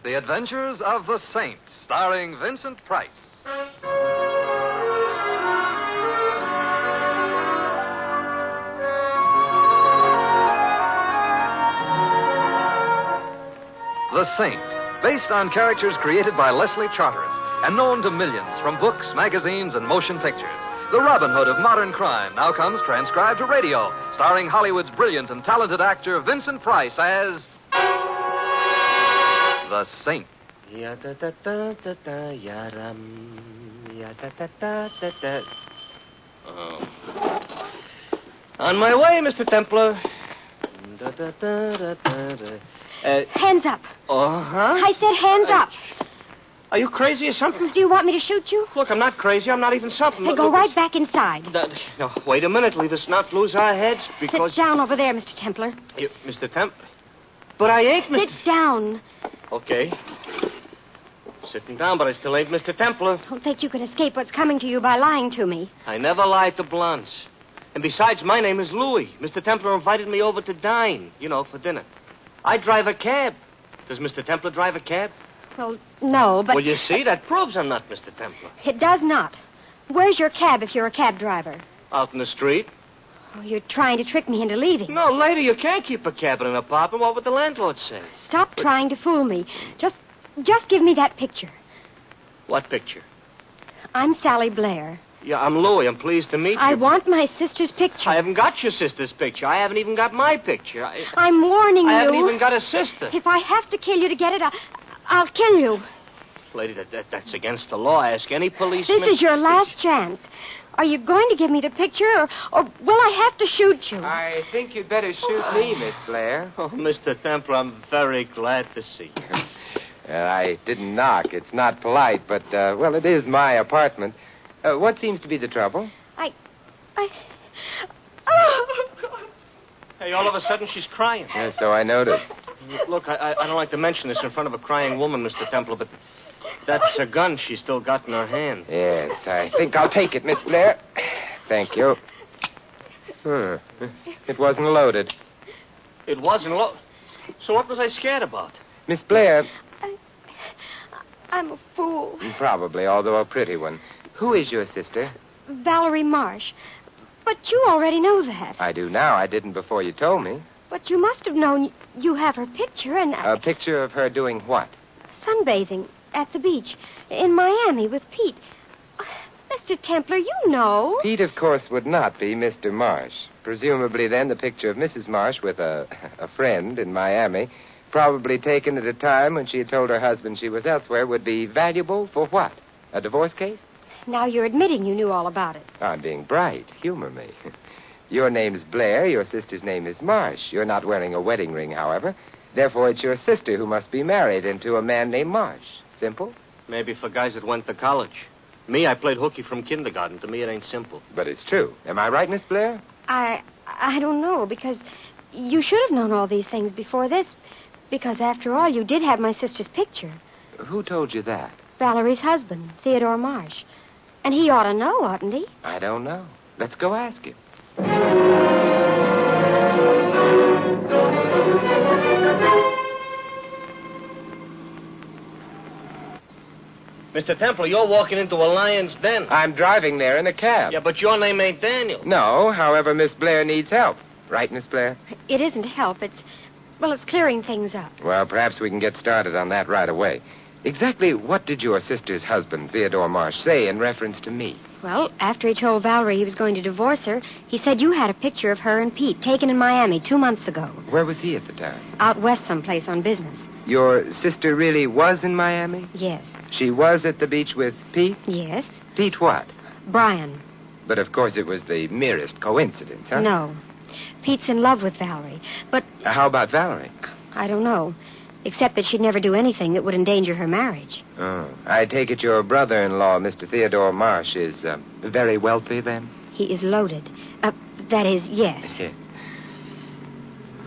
The Adventures of the Saint, starring Vincent Price. The Saint, based on characters created by Leslie Charteris and known to millions from books, magazines, and motion pictures. The Robin Hood of modern crime now comes transcribed to radio, starring Hollywood's brilliant and talented actor Vincent Price as The Saint. On my way, Mr. Templar. Hands up. Uh-huh. I said hands up. Are you crazy or something? Do you want me to shoot you? Look, I'm not crazy. I'm not even something. Hey, go right back inside. No, wait a minute. Leave us not lose our heads because... Sit down over there, Mr. Templar. Mr. Templar? But I ain't Mr... Sit down. Okay. Sitting down, but I still ain't Mr. Templar. Don't think you can escape what's coming to you by lying to me. I never lied to blondes. And besides, my name is Louis. Mr. Templar invited me over to dine, for dinner. I drive a cab. Does Mr. Templar drive a cab? Well, no, but... Well, you see, that proves I'm not Mr. Templar. It does not. Where's your cab if you're a cab driver? Out in the street. Oh, you're trying to trick me into leaving. No, lady, you can't keep a cab in an apartment. What would the landlord say? Stop trying to fool me. Just give me that picture. What picture? I'm Sally Blair. Yeah, I'm Louis. I'm pleased to meet you. I want my sister's picture. I haven't got your sister's picture. I haven't even got my picture. I'm warning you. I haven't even got a sister. If I have to kill you to get it, I'll kill you. Lady, that's against the law. Ask any policeman. This is your last chance. Are you going to give me the picture, or will I have to shoot you? I think you'd better shoot me, Miss Blair. Oh, Mr. Templar, I'm very glad to see you. I didn't knock. It's not polite, but, it is my apartment. What seems to be the trouble? Hey, all of a sudden she's crying. Yeah, so I noticed. Look, I don't like to mention this in front of a crying woman, Mr. Templar, but that's a gun she's still got in her hand. Yes, I think I'll take it, Miss Blair. Thank you. It wasn't loaded. It wasn't loaded? So what was I scared about? Miss Blair... I'm a fool. Probably, although a pretty one. Who is your sister? Valerie Marsh. But you already know that. I do now. I didn't before you told me. But you must have known you have her picture and... A picture of her doing what? Sunbathing at the beach in Miami with Pete. Mr. Templar, you know. Pete, of course, would not be Mr. Marsh. Presumably, then, the picture of Mrs. Marsh with a friend in Miami, probably taken at a time when she had told her husband she was elsewhere, would be valuable for what? A divorce case? Now you're admitting you knew all about it. I'm being bright. Humor me. Your name's Blair. Your sister's name is Marsh. You're not wearing a wedding ring, however. Therefore, it's your sister who must be married and to a man named Marsh. Simple? Maybe for guys that went to college. Me, I played hooky from kindergarten. To me, it ain't simple. But it's true. Am I right, Miss Blair? I don't know, because you should have known all these things before this. Because, after all, you did have my sister's picture. Who told you that? Valerie's husband, Theodore Marsh. And he ought to know, oughtn't he? I don't know. Let's go ask him. Mr. Templar, you're walking into a lion's den. I'm driving there in a cab. Yeah, but your name ain't Daniel. No, however, Miss Blair needs help. Right, Miss Blair? It isn't help. It's clearing things up. Well, perhaps we can get started on that right away. Exactly what did your sister's husband, Theodore Marsh, say in reference to me? Well, after he told Valerie he was going to divorce her, he said you had a picture of her and Pete taken in Miami 2 months ago. Where was he at the time? Out west someplace on business. Your sister really was in Miami? Yes. She was at the beach with Pete? Yes. Pete what? Brian. But, of course, it was the merest coincidence, huh? No. Pete's in love with Valerie, but... How about Valerie? I don't know. Except that she'd never do anything that would endanger her marriage. Oh. I take it your brother-in-law, Mr. Theodore Marsh, is very wealthy, then? He is loaded. That is, yes.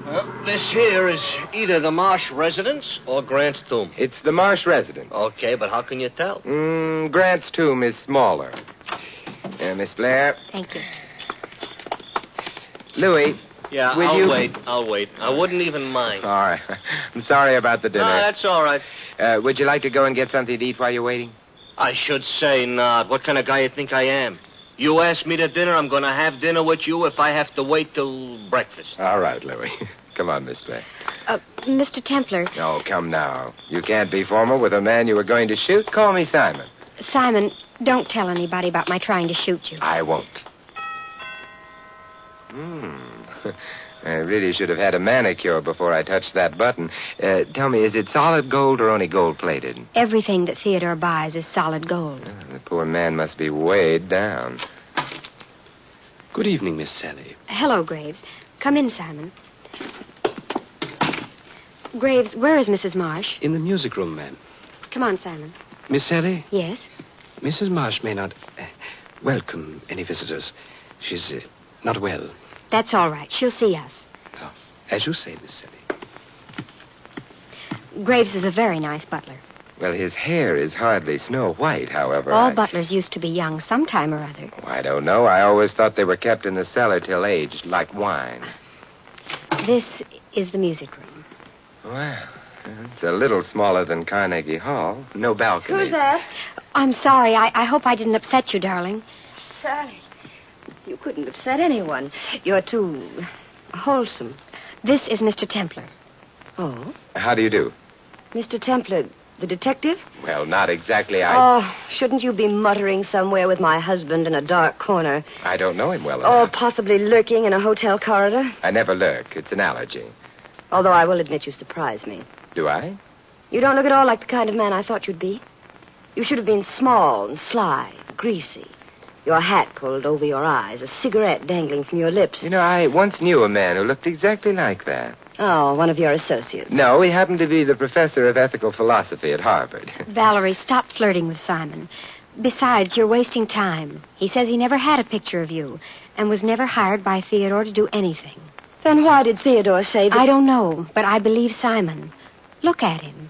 Well, this here is either the Marsh residence or Grant's tomb. It's the Marsh residence. Okay, but how can you tell? Grant's tomb is smaller. Miss Blair. Thank you. Louis, Yeah, Will I'll you? wait. I'll wait. I wouldn't even mind. All right. I'm sorry about the dinner. No, that's all right. Would you like to go and get something to eat while you're waiting? I should say not. What kind of guy you think I am? You ask me to dinner, I'm going to have dinner with you if I have to wait till breakfast. All right, Louie. Come on, Miss Blair. Mr. Templar. Oh, come now. You can't be formal with a man you were going to shoot. Call me Simon. Simon, don't tell anybody about my trying to shoot you. I won't. I really should have had a manicure before I touched that button. Tell me, is it solid gold or only gold-plated? Everything that Theodore buys is solid gold. The poor man must be weighed down. Good evening, Miss Sally. Hello, Graves. Come in, Simon. Graves, where is Mrs. Marsh? In the music room, ma'am. Come on, Simon. Miss Sally, Yes? Mrs. Marsh may not welcome any visitors. She's not well. That's all right. She'll see us. Oh, as you say, Miss Sally. Graves is a very nice butler. Well, his hair is hardly snow white, however. All butlers used to be young sometime or other. Oh, I don't know. I always thought they were kept in the cellar till aged, like wine. This is the music room. Well, it's a little smaller than Carnegie Hall. No balcony. Who's that? I'm sorry. I hope I didn't upset you, darling. Sally, you couldn't upset anyone. You're too wholesome. This is Mr. Templar. Oh? How do you do? Mr. Templar, the detective? Well, not exactly. Oh, shouldn't you be muttering somewhere with my husband in a dark corner? I don't know him well Or enough. possibly lurking in a hotel corridor? I never lurk. It's an allergy. Although I will admit you surprise me. Do I? You don't look at all like the kind of man I thought you'd be. You should have been small and sly, greasy. Your hat pulled over your eyes, a cigarette dangling from your lips. You know, I once knew a man who looked exactly like that. Oh, one of your associates. No, he happened to be the professor of ethical philosophy at Harvard. Valerie, stop flirting with Simon. Besides, you're wasting time. He says he never had a picture of you and was never hired by Theodore to do anything. Then why did Theodore say that? I don't know, but I believe Simon. Look at him.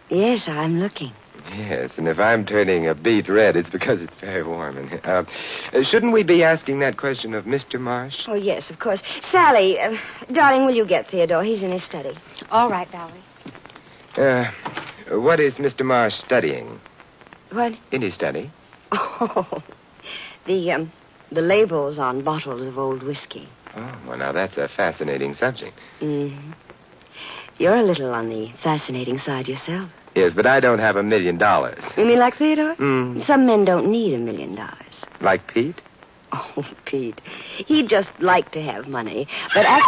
Yes, I'm looking. Yes, and if I'm turning a beet red, it's because it's very warm in here. Shouldn't we be asking that question of Mr. Marsh? Oh, yes, of course. Sally, darling, will you get Theodore? He's in his study. All right, Valerie. What is Mr. Marsh studying? What? In his study? Oh, the labels on bottles of old whiskey. Oh, well, now that's a fascinating subject. Mm-hmm. You're a little on the fascinating side yourself. Yes, but I don't have $1 million. You mean like Theodore? Mm. Some men don't need $1 million. Like Pete? Oh, Pete. He'd just like to have money. But well,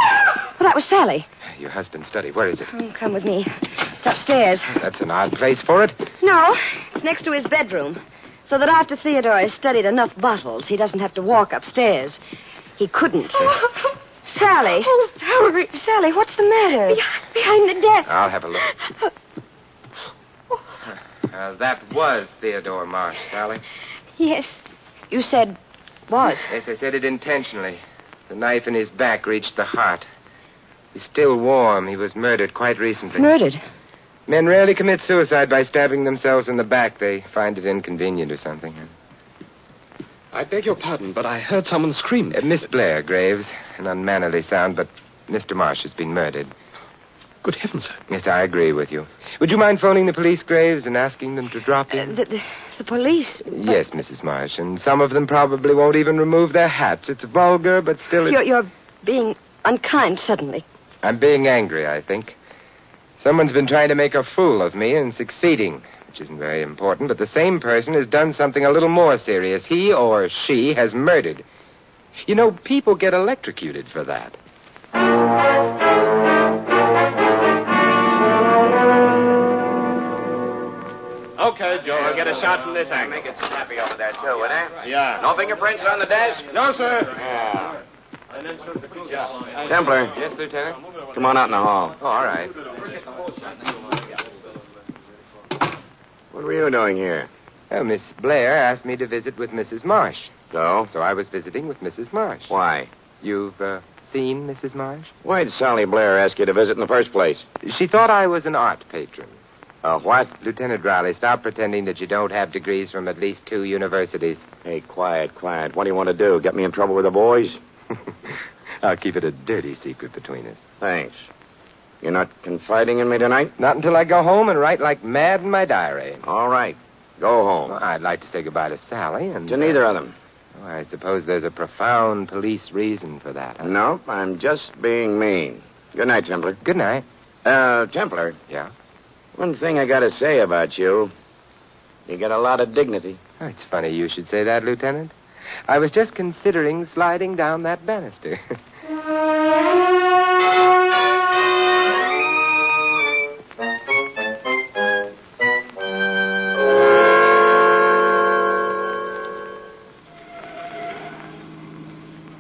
that was Sally. Your husband's study. Where is it? Oh, come with me. It's upstairs. That's an odd place for it. No, it's next to his bedroom. So that after Theodore has studied enough bottles, he doesn't have to walk upstairs. He couldn't. Sally. Oh, Valerie. Sally, what's the matter? Behind the desk. I'll have a look. That was Theodore Marsh, Sally. Yes. You said was. Yes, I said it intentionally. The knife in his back reached the heart. He's still warm. He was murdered quite recently. Murdered? Men rarely commit suicide by stabbing themselves in the back. They find it inconvenient or something. I beg your pardon, but I heard someone scream. Miss Blair, Graves. An unmannerly sound, but Mr. Marsh has been murdered. Good heavens, sir. Yes, I agree with you. Would you mind phoning the police, Graves, and asking them to drop in? The police? Yes, Mrs. Marsh, and some of them probably won't even remove their hats. It's vulgar, but still... You're being unkind suddenly. I'm being angry, I think. Someone's been trying to make a fool of me and succeeding, which isn't very important, but the same person has done something a little more serious. He or she has murdered. You know, people get electrocuted for that. Okay, Joe, get a shot from this angle. Make it snappy over there, too, would it? Yeah. No fingerprints on the desk? No, sir. Yeah. Templar. Yes, Lieutenant? Come on out in the hall. Oh, all right. What were you doing here? Oh, Miss Blair asked me to visit with Mrs. Marsh. So? So I was visiting with Mrs. Marsh. Why? You've seen Mrs. Marsh? Why'd Sally Blair ask you to visit in the first place? She thought I was an art patron. What? Lieutenant Riley, stop pretending that you don't have degrees from at least 2 universities. Hey, quiet. What do you want to do? Get me in trouble with the boys? I'll keep it a dirty secret between us. Thanks. You're not confiding in me tonight? Not until I go home and write like mad in my diary. All right. Go home. Well, I'd like to say goodbye to Sally and... To neither of them. Oh, I suppose there's a profound police reason for that. Huh? Nope, I'm just being mean. Good night, Templar. Good night. Templar. Yeah? One thing I gotta say about you. You got a lot of dignity. Oh, it's funny you should say that, Lieutenant. I was just considering sliding down that banister.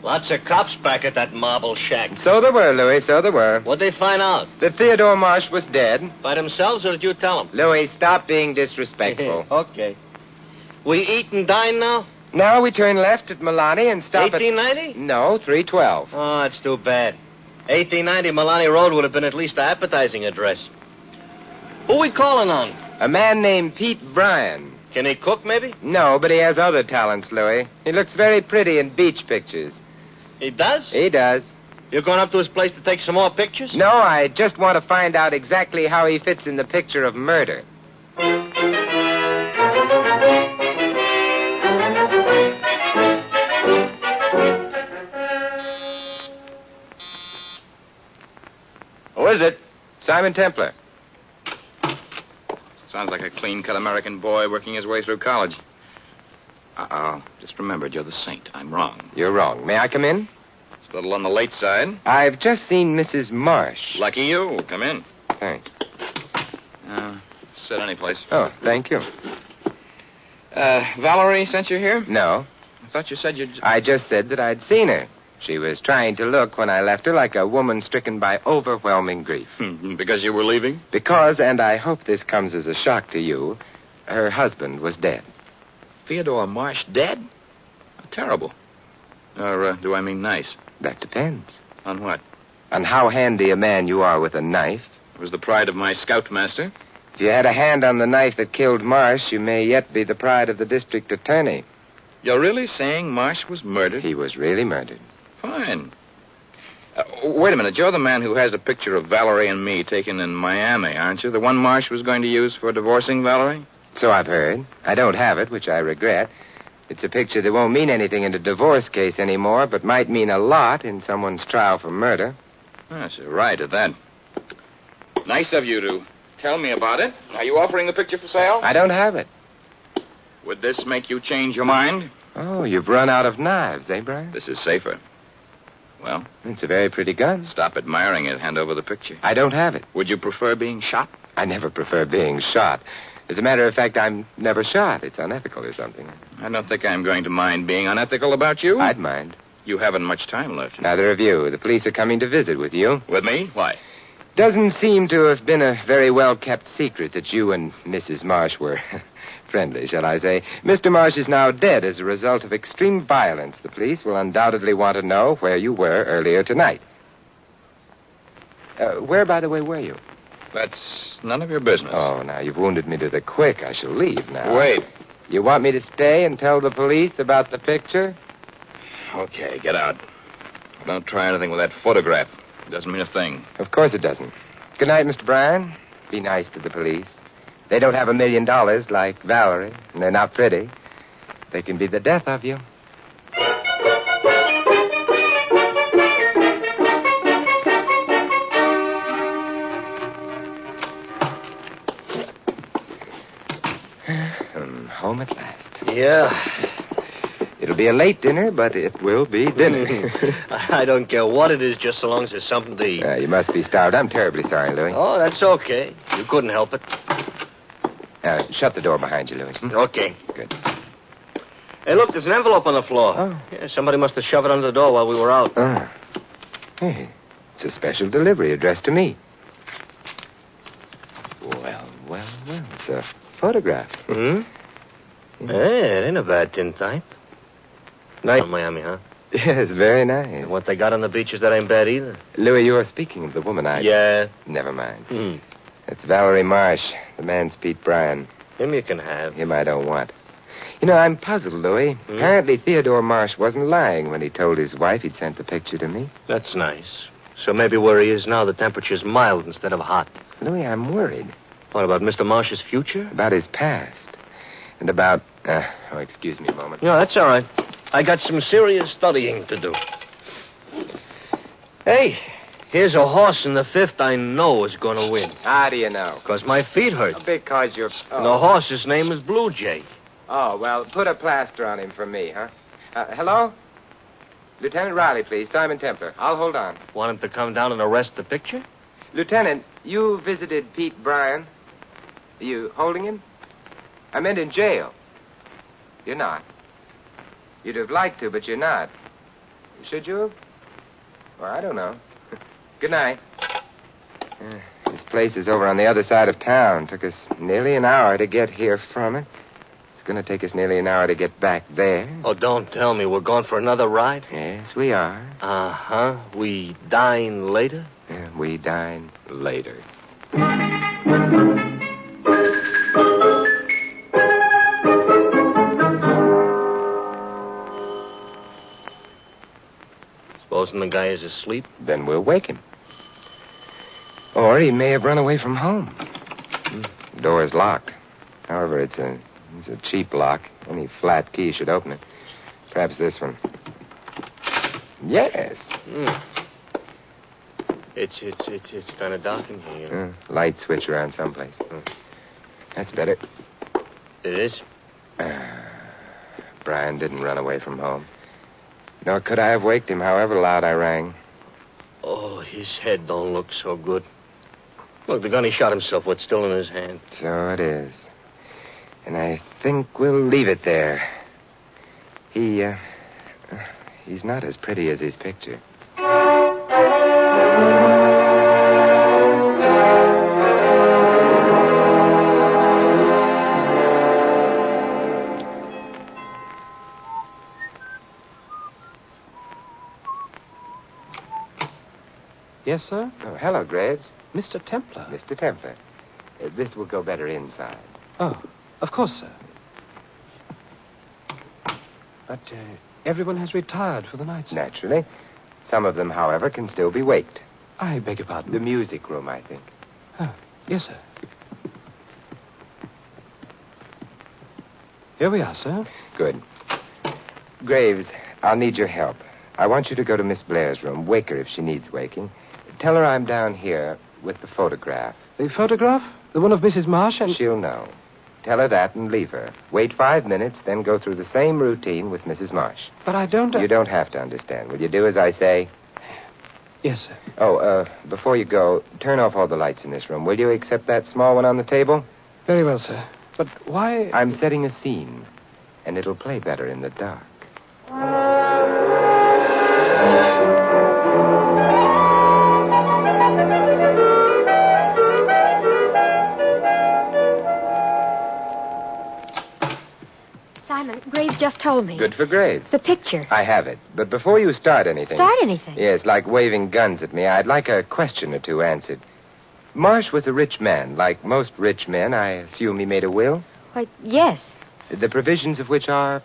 Lots of cops back at that marble shack. So there were, Louis, so there were. What'd they find out? That Theodore Marsh was dead. By themselves, or did you tell them? Louis, stop being disrespectful. Okay. We eat and dine now? Now we turn left at Milani and stop 1890? No, 312. Oh, that's too bad. 1890 Milani Road would have been at least an appetizing address. Who we calling on? A man named Pete Bryan. Can he cook, maybe? No, but he has other talents, Louis. He looks very pretty in beach pictures. He does? He does. You're going up to his place to take some more pictures? No, I just want to find out exactly how he fits in the picture of murder. Who is it? Simon Templar. Sounds like a clean-cut American boy working his way through college. Just remembered, you're the saint. I'm wrong. You're wrong. May I come in? It's a little on the late side. I've just seen Mrs. Marsh. Lucky you. Come in. Thanks. Sit any place. Oh, thank you. Valerie sent you here? No. I thought you said you'd... I just said that I'd seen her. She was trying to look when I left her like a woman stricken by overwhelming grief. Because you were leaving? Because, and I hope this comes as a shock to you, her husband was dead. Theodore Marsh dead? Oh, terrible. Or do I mean nice? That depends. On what? On how handy a man you are with a knife. It was the pride of my scoutmaster. If you had a hand on the knife that killed Marsh, you may yet be the pride of the district attorney. You're really saying Marsh was murdered? He was really murdered. Fine. Wait a minute. You're the man who has a picture of Valerie and me taken in Miami, aren't you? The one Marsh was going to use for divorcing Valerie? So I've heard. I don't have it, which I regret. It's a picture that won't mean anything in a divorce case anymore, but might mean a lot in someone's trial for murder. Yes, you're right at that. Nice of you to tell me about it. Are you offering the picture for sale? I don't have it. Would this make you change your mind? Oh, you've run out of knives, eh, Brian? This is safer. Well? It's a very pretty gun. Stop admiring it. Hand over the picture. I don't have it. Would you prefer being shot? I never prefer being shot. As a matter of fact, I'm never shot. It's unethical or something. I don't think I'm going to mind being unethical about you. I'd mind. You haven't much time left. Neither of you. The police are coming to visit with you. With me? Why? Doesn't seem to have been a very well-kept secret that you and Mrs. Marsh were friendly, shall I say. Mr. Marsh is now dead as a result of extreme violence. The police will undoubtedly want to know where you were earlier tonight. Where, by the way, were you? That's none of your business. Oh, now, you've wounded me to the quick. I shall leave now. Wait. You want me to stay and tell the police about the picture? Okay, get out. Don't try anything with that photograph. It doesn't mean a thing. Of course it doesn't. Good night, Mr. Bryan. Be nice to the police. They don't have $1 million like Valerie, and they're not pretty. They can be the death of you. Home at last. Yeah. It'll be a late dinner, but it will be dinner. I don't care what it is, just so long as there's something to eat. You must be starved. I'm terribly sorry, Louis. Oh, that's okay. You couldn't help it. Shut the door behind you, Louis. Okay. Good. Hey, look, there's an envelope on the floor. Oh. Yeah, somebody must have shoved it under the door while we were out. Hey, it's a special delivery addressed to me. Well. It's a photograph. Hmm? Hey, it ain't a bad tintype. Nice in Miami, huh? Yes, very nice. And what they got on the beaches, that ain't bad either. Louis, you are speaking of the woman Yeah. Never mind. Hmm. It's Valerie Marsh. The man's Pete Bryan. Him you can have. Him I don't want. You know, I'm puzzled, Louis. Apparently Theodore Marsh wasn't lying when he told his wife he'd sent the picture to me. That's nice. So maybe where he is now, the temperature's mild instead of hot. Louis, I'm worried. What about Mr. Marsh's future? About his past. And about... excuse me a moment. No, that's all right. I got some serious studying to do. Hey, here's a horse in the fifth I know is going to win. How do you know? Because my feet hurt. Because you're... And the horse's name is Blue Jay. Oh, well, put a plaster on him for me, huh? Hello? Lieutenant Riley, please. Simon Templar. I'll hold on. Want him to come down and arrest the picture? Lieutenant, you visited Pete Bryan. Are you holding him? I meant in jail. You're not. You'd have liked to, but you're not. Should you have? Well, I don't know. Good night. This place is over on the other side of town. Took us nearly an hour to get here from it. It's going to take us nearly an hour to get back there. Oh, don't tell me we're going for another ride? Yes, we are. Uh-huh. We dine later? Yeah, we dine later. Supposing the guy is asleep? Then we'll wake him. Or he may have run away from home. The door is locked. However, it's a cheap lock. Any flat key should open it. Perhaps this one. Yes. It's kind of dark in here. Light switch around someplace. That's better. It is? Brian didn't run away from home. Nor could I have waked him, however loud I rang. Oh, his head don't look so good. Look, the gun he shot himself with still in his hand. So it is. And I think we'll leave it there. He's not as pretty as his picture. Yes, sir? Oh, hello, Graves. Mr. Templar. Mr. Templar. This will go better inside. Oh, of course, sir. But everyone has retired for the night, sir. Naturally. Some of them, however, can still be waked. I beg your pardon? The music room, I think. Oh, yes, sir. Here we are, sir. Good. Graves, I'll need your help. I want you to go to Miss Blair's room. Wake her if she needs waking. Tell her I'm down here with the photograph. The photograph? The one of Mrs. Marsh and... She'll know. Tell her that and leave her. Wait 5 minutes, then go through the same routine with Mrs. Marsh. But I don't... You don't have to understand. Will you do as I say? Yes, sir. Oh, before you go, turn off all the lights in this room, will you, except that small one on the table? Very well, sir. But why... I'm setting a scene, and it'll play better in the dark. Simon, Graves just told me. Good for Graves. The picture. I have it. But before you start anything... Start anything? Yes, like waving guns at me, I'd like a question or two answered. Marsh was a rich man. Like most rich men, I assume he made a will? Why, yes. The provisions of which are...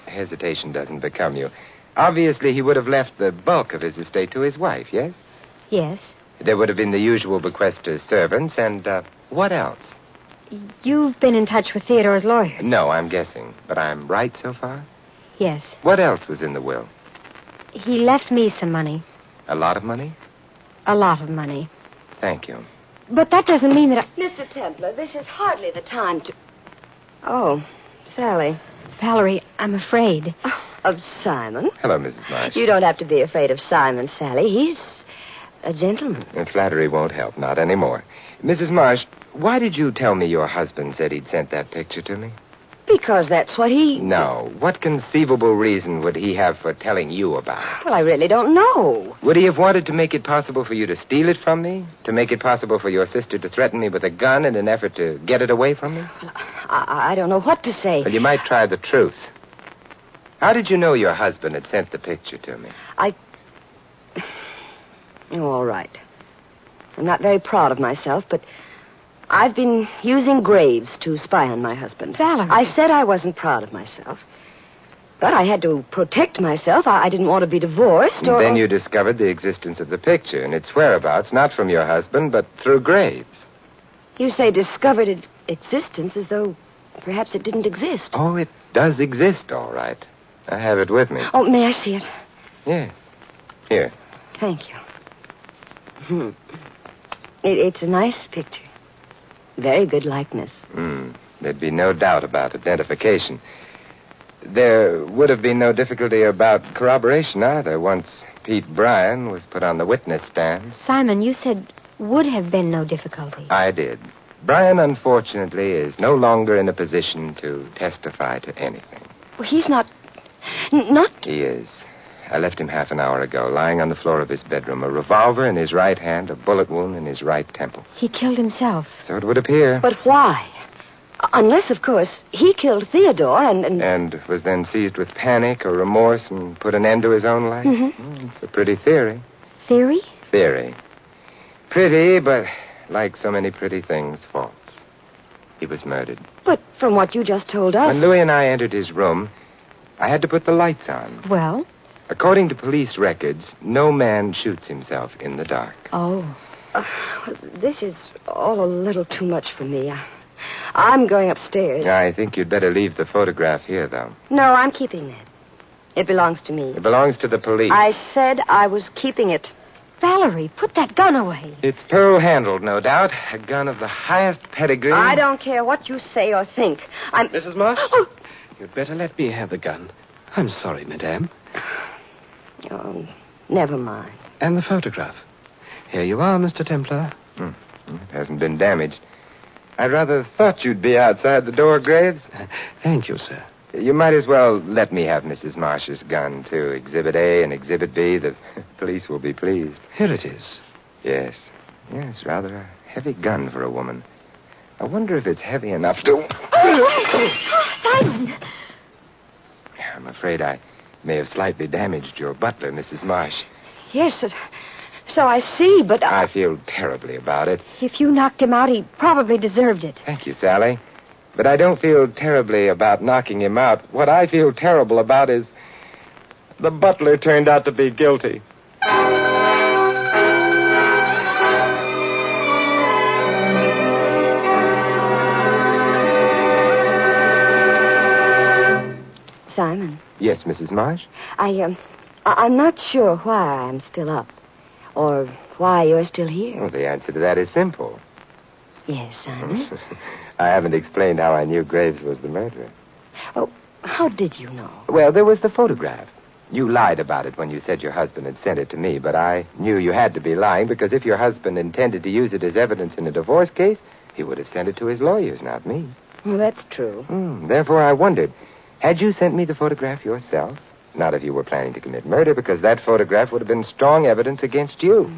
Hesitation doesn't become you. Obviously, he would have left the bulk of his estate to his wife, yes? Yes. There would have been the usual bequest to servants, and what else? You've been in touch with Theodore's lawyers. No, I'm guessing. But I'm right so far? Yes. What else was in the will? He left me some money. A lot of money? A lot of money. Thank you. But that doesn't mean that I... Mr. Templar, this is hardly the time to... Oh, Sally. Valerie, I'm afraid. Of Simon? Hello, Mrs. Marsh. You don't have to be afraid of Simon, Sally. He's a gentleman. Flattery won't help, not anymore. Mrs. Marsh, why did you tell me your husband said he'd sent that picture to me? Because that's what he... No. What conceivable reason would he have for telling you about it? Well, I really don't know. Would he have wanted to make it possible for you to steal it from me? To make it possible for your sister to threaten me with a gun in an effort to get it away from me? Well, I don't know what to say. Well, you might try the truth. How did you know your husband had sent the picture to me? Oh, all right. I'm not very proud of myself, but I've been using Graves to spy on my husband. Valerie. I said I wasn't proud of myself. But I had to protect myself. I didn't want to be divorced or... Then you discovered the existence of the picture and its whereabouts, not from your husband, but through Graves. You say discovered its existence as though perhaps it didn't exist. Oh, it does exist, all right. I have it with me. Oh, may I see it? Yes. Here. Thank you. It's a nice picture. Very good likeness. There'd be no doubt about identification. There would have been no difficulty about corroboration either once Pete Bryan was put on the witness stand. Simon, you said would have been no difficulty. I did. Bryan, unfortunately, is no longer in a position to testify to anything. Well, he's not... Not... He is. I left him half an hour ago, lying on the floor of his bedroom, a revolver in his right hand, a bullet wound in his right temple. He killed himself. So it would appear. But why? Unless, of course, he killed Theodore And was then seized with panic or remorse and put an end to his own life? It's a pretty theory. Theory? Theory. Pretty, but like so many pretty things, false. He was murdered. But from what you just told us... When Louis and I entered his room, I had to put the lights on. Well? According to police records, no man shoots himself in the dark. Oh. This is all a little too much for me. I'm going upstairs. I think you'd better leave the photograph here, though. No, I'm keeping it. It belongs to me. It belongs to the police. I said I was keeping it. Valerie, put that gun away. It's pearl-handled, no doubt. A gun of the highest pedigree. I don't care what you say or think. I'm... Mrs. Marsh? Oh. You'd better let me have the gun. I'm sorry, madame. Oh, never mind. And the photograph. Here you are, Mr. Templar. It hasn't been damaged. I'd rather thought you'd be outside the door, Graves. Thank you, sir. You might as well let me have Mrs. Marsh's gun, too. Exhibit A and Exhibit B. The police will be pleased. Here it is. Yes. Yes, rather a heavy gun for a woman. I wonder if it's heavy enough to... Simon! I'm afraid I may have slightly damaged your butler, Mrs. Marsh. Yes, so I see, but... I feel terribly about it. If you knocked him out, he probably deserved it. Thank you, Sally. But I don't feel terribly about knocking him out. What I feel terrible about is the butler turned out to be guilty. Simon. Yes, Mrs. Marsh? I'm not sure why I'm still up. Or why you're still here. Well, the answer to that is simple. Yes, Simon. I haven't explained how I knew Graves was the murderer. Oh, how did you know? Well, there was the photograph. You lied about it when you said your husband had sent it to me, but I knew you had to be lying because if your husband intended to use it as evidence in a divorce case, he would have sent it to his lawyers, not me. Well, that's true. Therefore, I wondered, had you sent me the photograph yourself? Not if you were planning to commit murder, because that photograph would have been strong evidence against you.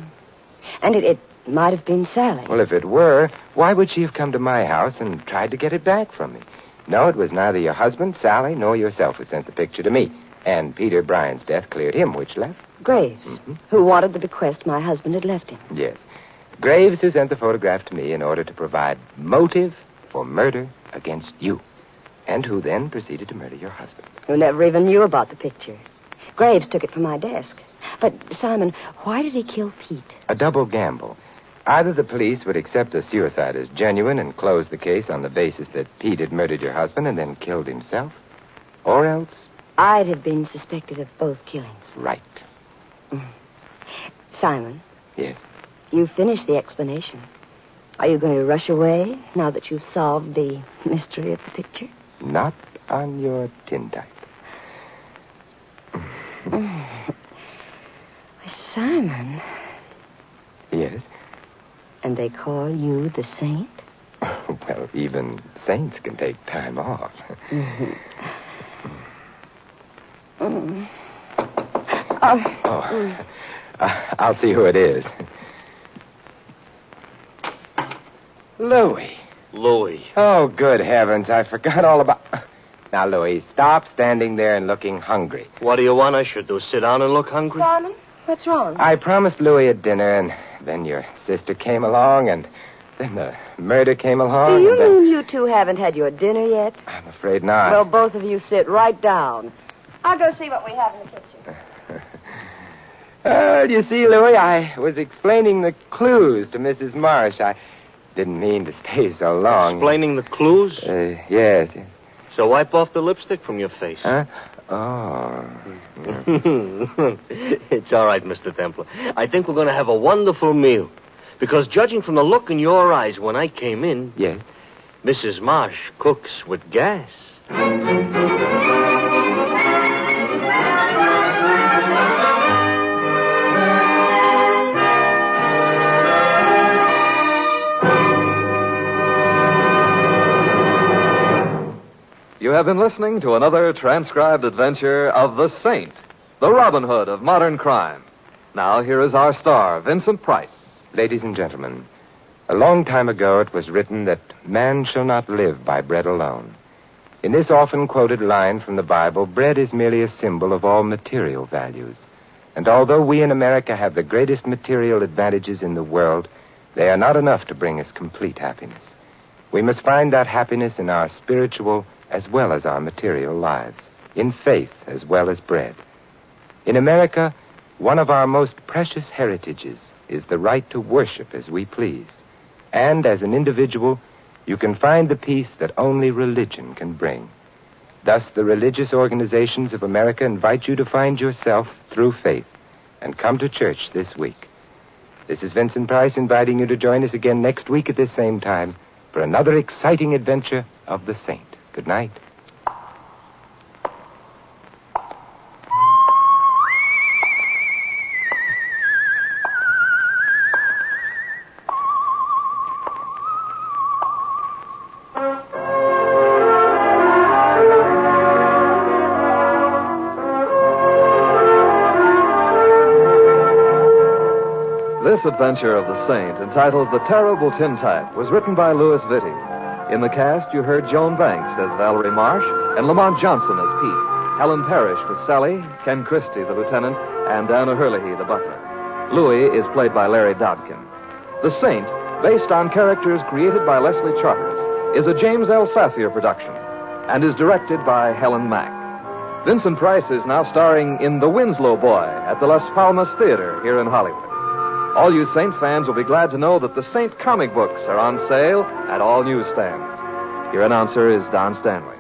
And it might have been Sally. Well, if it were, why would she have come to my house and tried to get it back from me? No, it was neither your husband, Sally, nor yourself who sent the picture to me. And Peter Bryan's death cleared him, which left? Graves, who wanted the bequest my husband had left him. Yes. Graves who sent the photograph to me in order to provide motive for murder against you. And who then proceeded to murder your husband. Who never even knew about the picture. Graves took it from my desk. But, Simon, why did he kill Pete? A double gamble. Either the police would accept the suicide as genuine and close the case on the basis that Pete had murdered your husband and then killed himself, or else... I'd have been suspected of both killings. Right. Simon. Yes? You finished the explanation. Are you going to rush away now that you've solved the mystery of the picture? Not on your tintype. Simon. Yes? And they call you the saint? Well, even saints can take time off. I'll see who it is. Louis. Louis. Oh, good heavens. I forgot all about... Now, Louis, stop standing there and looking hungry. What do you want I should do? Sit down and look hungry? Simon, what's wrong? I promised Louis a dinner, and then your sister came along, and Then the murder came along. Do you and then... mean you two haven't had your dinner yet? I'm afraid not. Well, both of you sit right down. I'll go see what we have in the kitchen. You see, Louis, I was explaining the clues to Mrs. Marsh. I didn't mean to stay so long. Explaining the clues? Yes. So wipe off the lipstick from your face. Huh? Oh. It's all right, Mr. Templar. I think we're going to have a wonderful meal. Because judging from the look in your eyes when I came in... Yes? Mrs. Marsh cooks with gas. You have been listening to another transcribed adventure of the Saint, the Robin Hood of modern crime. Now, here is our star, Vincent Price. Ladies and gentlemen, a long time ago it was written that man shall not live by bread alone. In this often quoted line from the Bible, bread is merely a symbol of all material values. And although we in America have the greatest material advantages in the world, they are not enough to bring us complete happiness. We must find that happiness in our spiritual as well as our material lives, in faith as well as bread. In America, one of our most precious heritages is the right to worship as we please. And as an individual, you can find the peace that only religion can bring. Thus, the religious organizations of America invite you to find yourself through faith and come to church this week. This is Vincent Price inviting you to join us again next week at this same time for another exciting adventure of the Saint. Good night. This adventure of the Saint, entitled The Terrible Tintype, was written by Louis Vittes. In the cast, you heard Joan Banks as Valerie Marsh and Lamont Johnson as Pete, Helen Parrish with Sally, Ken Christie, the lieutenant, and Anna Hurley, the butler. Louis is played by Larry Dodkin. The Saint, based on characters created by Leslie Charteris, is a James L. Safier production and is directed by Helen Mack. Vincent Price is now starring in The Winslow Boy at the Las Palmas Theater here in Hollywood. All you Saint fans will be glad to know that the Saint comic books are on sale at all newsstands. Your announcer is Don Stanley.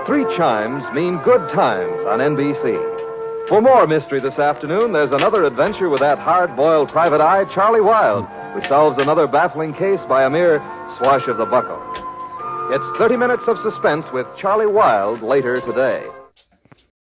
3 chimes mean good times on NBC. For more mystery this afternoon, there's another adventure with that hard-boiled private eye, Charlie Wilde, who solves another baffling case by a mere swash of the buckle. It's 30 minutes of suspense with Charlie Wilde later today.